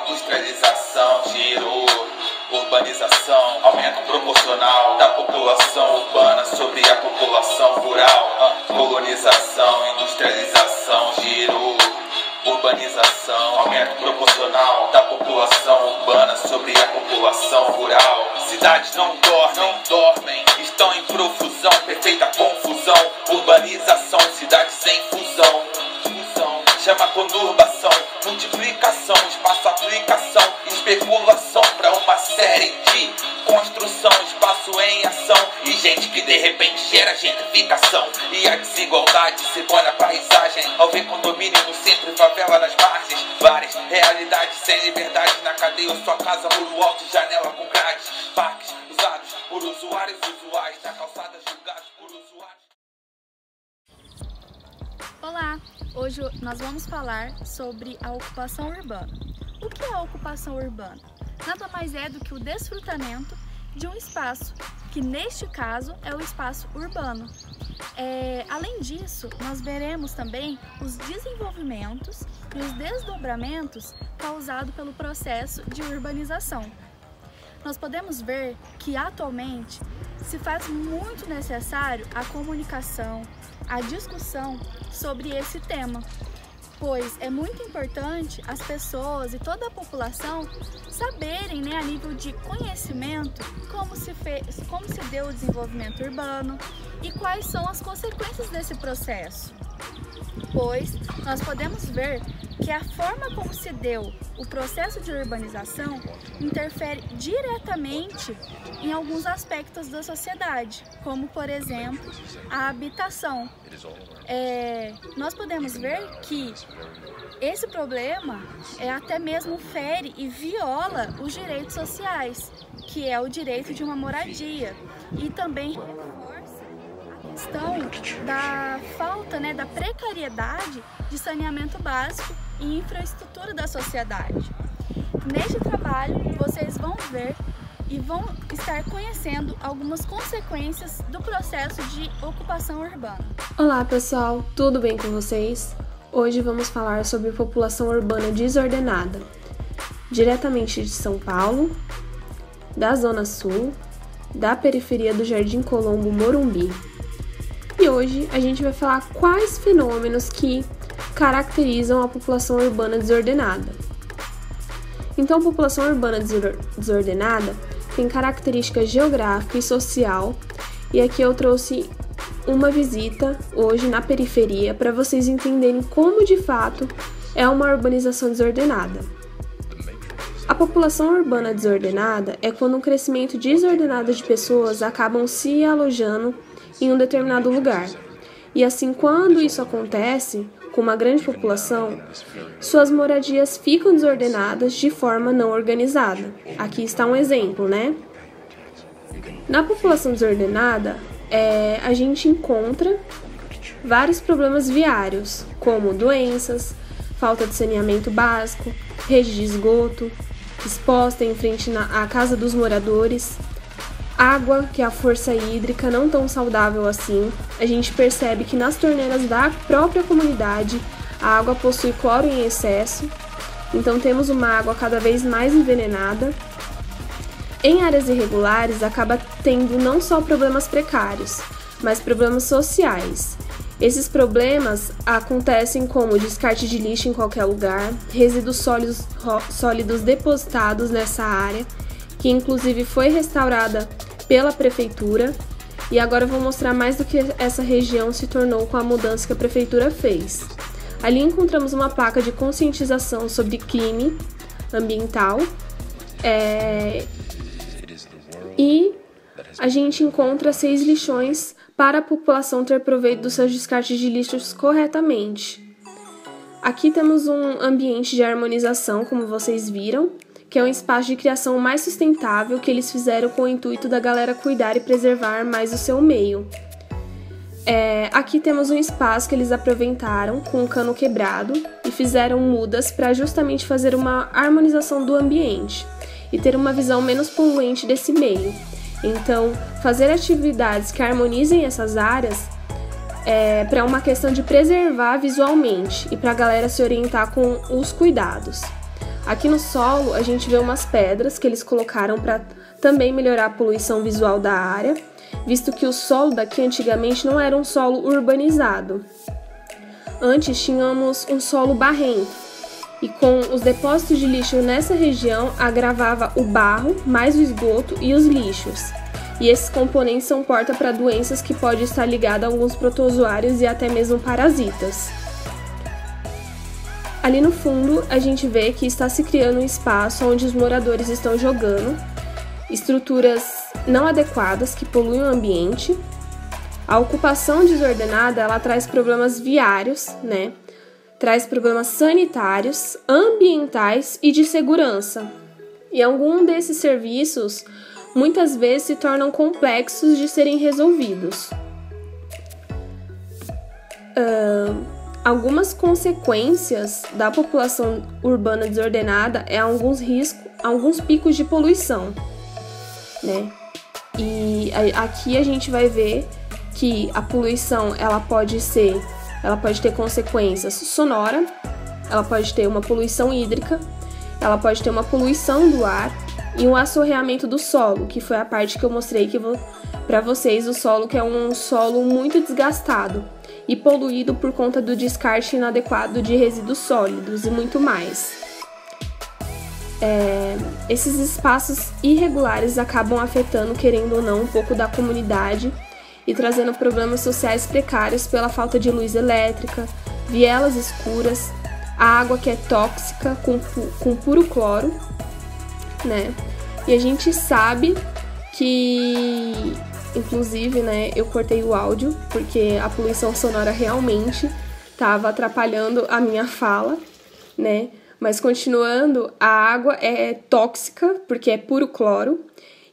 industrialização gerou urbanização, aumento proporcional da população urbana sobre a população rural. Colonização, industrialização gerou urbanização, aumento proporcional da população urbana sobre a população rural. Cidades não dormem, estão em profusão, perfeita confusão. Urbanização, cidades em fusão, chama conurbação, multiplicação, espaço aplicação, especulação para uma série de construção, espaço em ação e gente que de repente gera gentrificação. E a desigualdade se põe na paisagem ao ver condomínio no centro e favela nas margens. Várias realidades sem liberdade na cadeia, sua casa, muro alto, janela com grades. Parques usados por usuários usuais, na calçada julgados por usuários. Olá! Hoje nós vamos falar sobre a ocupação urbana. O que é a ocupação urbana? Nada mais é do que o desfrutamento de um espaço, que neste caso é o espaço urbano. Além disso, nós veremos também os desenvolvimentos e os desdobramentos causados pelo processo de urbanização. Nós podemos ver que atualmente se faz muito necessário a comunicação, a discussão sobre esse tema, pois é muito importante as pessoas e toda a população saberem, a nível de conhecimento, como se deu o desenvolvimento urbano e quais são as consequências desse processo. Pois nós podemos ver que a forma como se deu o processo de urbanização interfere diretamente em alguns aspectos da sociedade, como, por exemplo, a habitação. Nós podemos ver que esse problema até mesmo fere e viola os direitos sociais, que é o direito de uma moradia, e também reforça a questão da falta, da precariedade de saneamento básico e infraestrutura da sociedade. Neste trabalho, vocês vão ver e vão estar conhecendo algumas consequências do processo de ocupação urbana. Olá pessoal, tudo bem com vocês? Hoje vamos falar sobre população urbana desordenada, diretamente de São Paulo, da Zona Sul, da periferia do Jardim Colombo, Morumbi. E hoje a gente vai falar quais fenômenos que caracterizam a população urbana desordenada. Então, a população urbana desordenada tem característica geográfica e social, e aqui eu trouxe uma visita hoje na periferia para vocês entenderem como de fato é uma urbanização desordenada. A população urbana desordenada é quando um crescimento desordenado de pessoas acabam se alojando em um determinado lugar. E assim, quando isso acontece com uma grande população, suas moradias ficam desordenadas de forma não organizada. Aqui está um exemplo, Na população desordenada, a gente encontra vários problemas viários, como doenças, falta de saneamento básico, rede de esgoto exposta em frente à casa dos moradores, água, que é a força hídrica, não tão saudável assim. A gente percebe que nas torneiras da própria comunidade a água possui cloro em excesso, então temos uma água cada vez mais envenenada. Em áreas irregulares acaba tendo não só problemas precários, mas problemas sociais. Esses problemas acontecem como descarte de lixo em qualquer lugar, resíduos sólidos depositados nessa área, que inclusive foi restaurada pela prefeitura, e agora eu vou mostrar mais do que essa região se tornou com a mudança que a prefeitura fez. Ali encontramos uma placa de conscientização sobre crime ambiental, e a gente encontra 6 lixões para a população ter proveito dos seus descartes de lixos corretamente. Aqui temos um ambiente de harmonização, como vocês viram, que é um espaço de criação mais sustentável que eles fizeram com o intuito da galera cuidar e preservar mais o seu meio. Aqui temos um espaço que eles aproveitaram com um cano quebrado e fizeram mudas para justamente fazer uma harmonização do ambiente e ter uma visão menos poluente desse meio. Então, fazer atividades que harmonizem essas áreas para uma questão de preservar visualmente e para a galera se orientar com os cuidados. Aqui no solo a gente vê umas pedras que eles colocaram para também melhorar a poluição visual da área, visto que o solo daqui antigamente não era um solo urbanizado. Antes tínhamos um solo barrento, e com os depósitos de lixo nessa região agravava o barro, mais o esgoto e os lixos. E esses componentes são porta para doenças que podem estar ligadas a alguns protozoários e até mesmo parasitas. Ali no fundo, a gente vê que está se criando um espaço onde os moradores estão jogando, estruturas não adequadas que poluem o ambiente. A ocupação desordenada, ela traz problemas viários, né? Traz problemas sanitários, ambientais e de segurança. E algum desses serviços, muitas vezes, se tornam complexos de serem resolvidos. Algumas consequências da população urbana desordenada é alguns riscos, alguns picos de poluição, né? E aqui a gente vai ver que a poluição ela pode ter consequências sonora, ela pode ter uma poluição hídrica, ela pode ter uma poluição do ar e um assoreamento do solo, que foi a parte que eu mostrei para vocês, o solo que é um solo muito desgastado e poluído por conta do descarte inadequado de resíduos sólidos e muito mais. Esses espaços irregulares acabam afetando, querendo ou não, um pouco da comunidade e trazendo problemas sociais precários pela falta de luz elétrica, vielas escuras, a água que é tóxica com puro cloro, né? E a gente sabe que, inclusive, né, eu cortei o áudio porque a poluição sonora realmente estava atrapalhando a minha fala, né? Mas continuando, a água é tóxica porque é puro cloro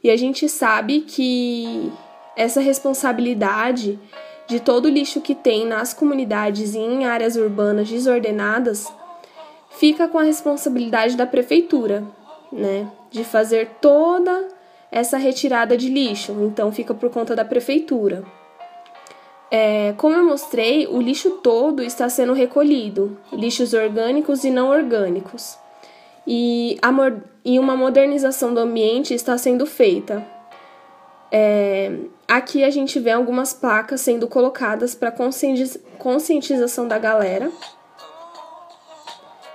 e a gente sabe que essa responsabilidade de todo o lixo que tem nas comunidades e em áreas urbanas desordenadas fica com a responsabilidade da prefeitura, né? De fazer toda essa retirada de lixo, então fica por conta da prefeitura. Como eu mostrei, o lixo todo está sendo recolhido, lixos orgânicos e não orgânicos, e uma modernização do ambiente está sendo feita. Aqui a gente vê algumas placas sendo colocadas para conscientização da galera,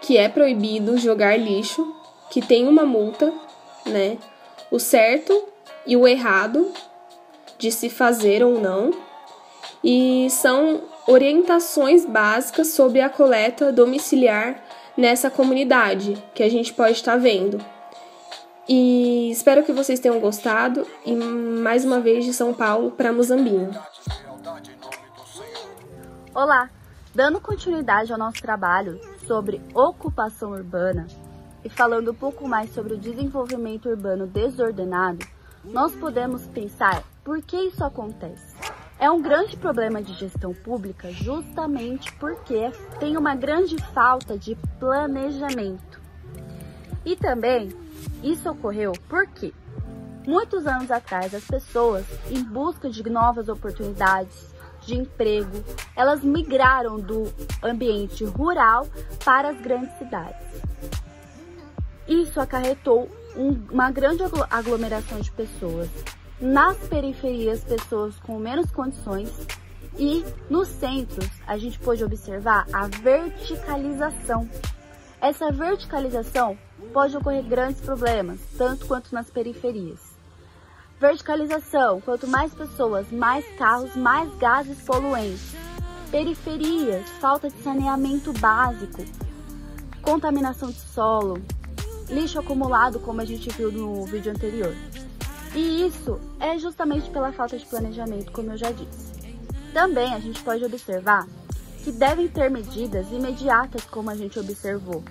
que é proibido jogar lixo, que tem uma multa, né? O certo e o errado de se fazer ou não. E são orientações básicas sobre a coleta domiciliar nessa comunidade que a gente pode estar vendo. E espero que vocês tenham gostado e mais uma vez de São Paulo para Muzambinho. Olá! Dando continuidade ao nosso trabalho sobre ocupação urbana e falando um pouco mais sobre o desenvolvimento urbano desordenado, nós podemos pensar por que isso acontece. É um grande problema de gestão pública justamente porque tem uma grande falta de planejamento. E também isso ocorreu porque muitos anos atrás as pessoas, em busca de novas oportunidades de emprego, elas migraram do ambiente rural para as grandes cidades. Isso acarretou uma grande aglomeração de pessoas. Nas periferias, pessoas com menos condições, e nos centros a gente pôde observar a verticalização. Essa verticalização pode ocorrer grandes problemas, tanto quanto nas periferias. Verticalização, quanto mais pessoas, mais carros, mais gases poluentes. Periferias, falta de saneamento básico, contaminação de solo, lixo acumulado, como a gente viu no vídeo anterior. E isso é justamente pela falta de planejamento, como eu já disse. Também a gente pode observar que devem ter medidas imediatas, como a gente observou,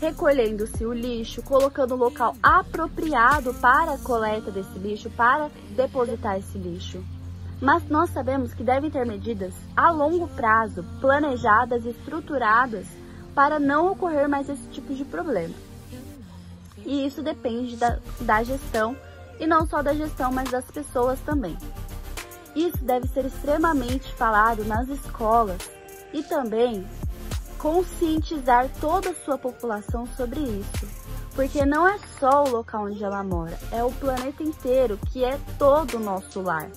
recolhendo-se o lixo, colocando um local apropriado para a coleta desse lixo, para depositar esse lixo. Mas nós sabemos que devem ter medidas a longo prazo, planejadas e estruturadas para não ocorrer mais esse tipo de problema. E isso depende da gestão, e não só da gestão, mas das pessoas também. Isso deve ser extremamente falado nas escolas e também conscientizar toda a sua população sobre isso. Porque não é só o local onde ela mora, é o planeta inteiro, que é todo o nosso lar.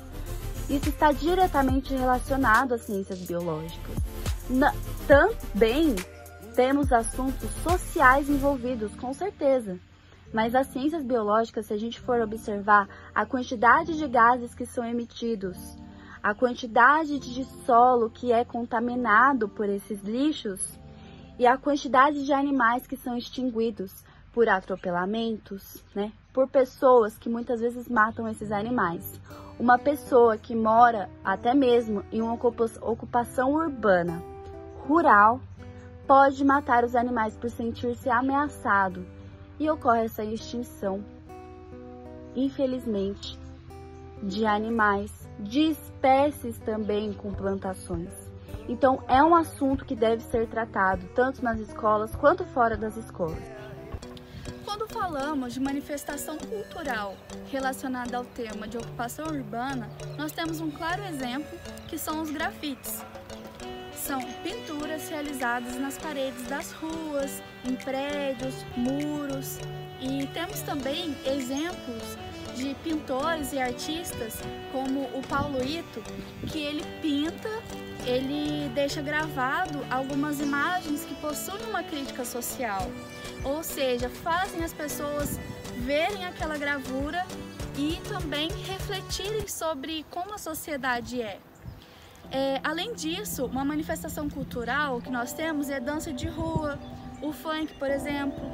Isso está diretamente relacionado às ciências biológicas. Também temos assuntos sociais envolvidos, com certeza. Mas as ciências biológicas, se a gente for observar a quantidade de gases que são emitidos, a quantidade de solo que é contaminado por esses lixos e a quantidade de animais que são extinguidos por atropelamentos, né? Por pessoas que muitas vezes matam esses animais. Uma pessoa que mora até mesmo em uma ocupação urbana, rural, pode matar os animais por sentir-se ameaçado e ocorre essa extinção, infelizmente, de animais, de espécies também com plantações. Então é um assunto que deve ser tratado tanto nas escolas quanto fora das escolas. Quando falamos de manifestação cultural relacionada ao tema de ocupação urbana, nós temos um claro exemplo que são os grafites. São pinturas realizadas nas paredes das ruas, em prédios, muros, e temos também exemplos de pintores e artistas como o Paulo Ito, que ele pinta, ele deixa gravado algumas imagens que possuem uma crítica social, ou seja, fazem as pessoas verem aquela gravura e também refletirem sobre como a sociedade é. Além disso, uma manifestação cultural que nós temos é a dança de rua, o funk, por exemplo.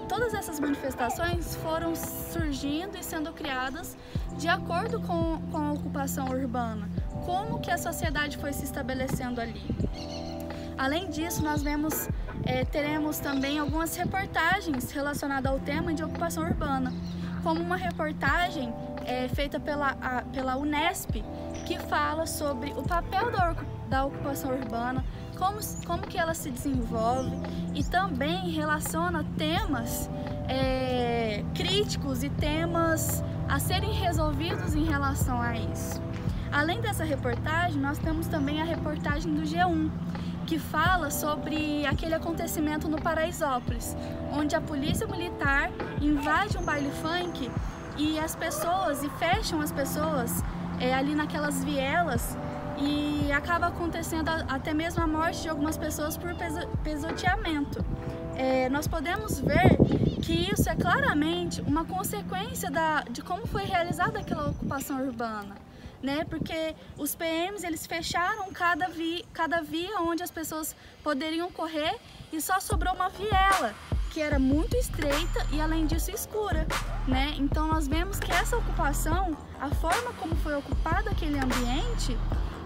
Todas essas manifestações foram surgindo e sendo criadas de acordo com a ocupação urbana, como que a sociedade foi se estabelecendo ali. Além disso, nós teremos também algumas reportagens relacionadas ao tema de ocupação urbana, como uma reportagem feita pela Unesp, que fala sobre o papel da ocupação urbana, como que ela se desenvolve e também relaciona temas críticos e temas a serem resolvidos em relação a isso. Além dessa reportagem, nós temos também a reportagem do G1, que fala sobre aquele acontecimento no Paraisópolis, onde a polícia militar invade um baile funk e fecham as pessoas ali naquelas vielas, e acaba acontecendo até mesmo a morte de algumas pessoas por pisoteamento. Nós podemos ver que isso é claramente uma consequência de como foi realizada aquela ocupação urbana, né? Porque os PMs, eles fecharam cada via onde as pessoas poderiam correr e só sobrou uma viela que era muito estreita e, além disso, escura, né? Então nós vemos que essa ocupação, a forma como foi ocupado aquele ambiente,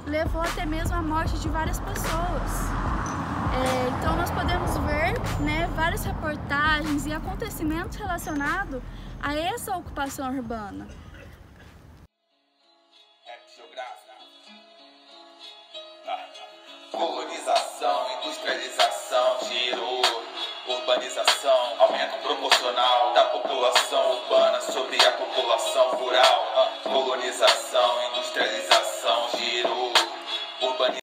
levou até mesmo à morte de várias pessoas. Então nós podemos ver, né, várias reportagens e acontecimentos relacionados a essa ocupação urbana. Colonização, industrialização, gerou urbanização, aumento proporcional da população urbana sobre a população rural. Colonização, industrialização, gerou urbanização.